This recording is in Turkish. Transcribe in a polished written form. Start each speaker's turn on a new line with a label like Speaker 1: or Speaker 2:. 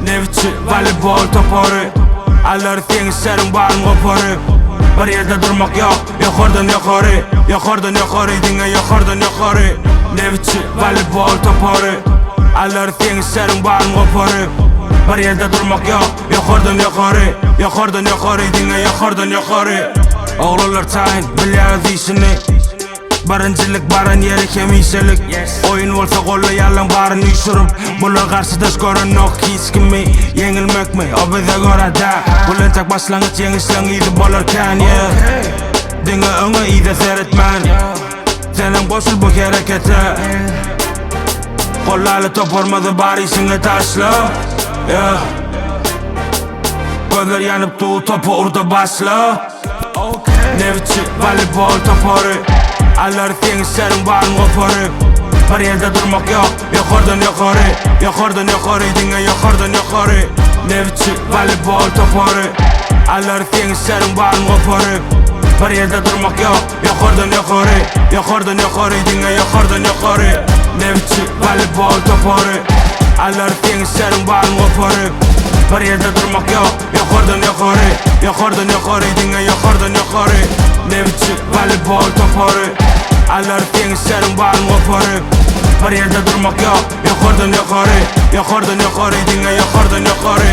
Speaker 1: Nevçi, voleybol topori Allar tengizlerin barın kopori Bir yerde durmak yok, yukarıdan yukarı Yukarıdan yukarı, dinle yukarıdan yukarı Nevçi, voleybol topori Allar tengizlerin barın kopori Bir yerde durmak yok, yukarıdan yukarı Yukarıdan yukarı, dinle yukarıdan yukarı Oğlular tayin, bilyağı dişini Barıncılık barın yeri kemiselik Oyun olsa kolla yalan barın uyuşurum Bunlar karşıda skoran yok hiç kimi Yenilmek mi? O bize göre da Bunlar tek başlangıç yenilsen iyiydi bolarken Dinle öne iyi de seyretmen Senin boşul bu harekete Kollarla top olmadı bari işini taşla Gözler yanıp tuğ topu orada başla Nevçi, voleybol topori Allar tengizlerin barın kopori Bir yerde durmak yok, yukarıdan yukarı Yukarıdan yukarı, dinle yukarıdan yukarı Nevçi, voleybol topori Allar tengizlerin barın kopori Bir yerde durmak yok, yukarıdan yukarı Yukarıdan yukarı, dinle yukarıdan yukarı Nevçi, voleybol topori Allar tengizlerin barın kopori Bir yerde durmak yok, yukarıdan yukarı Yukarıdan yukarı, dinle yukarıdan yukarı Nevçi, voleybol topori Allar tengizlerin barın kopori Bir yerde durmak yok, yukarıdan yukarı Yukarıdan yukarı, dinle yukarıdan yukarı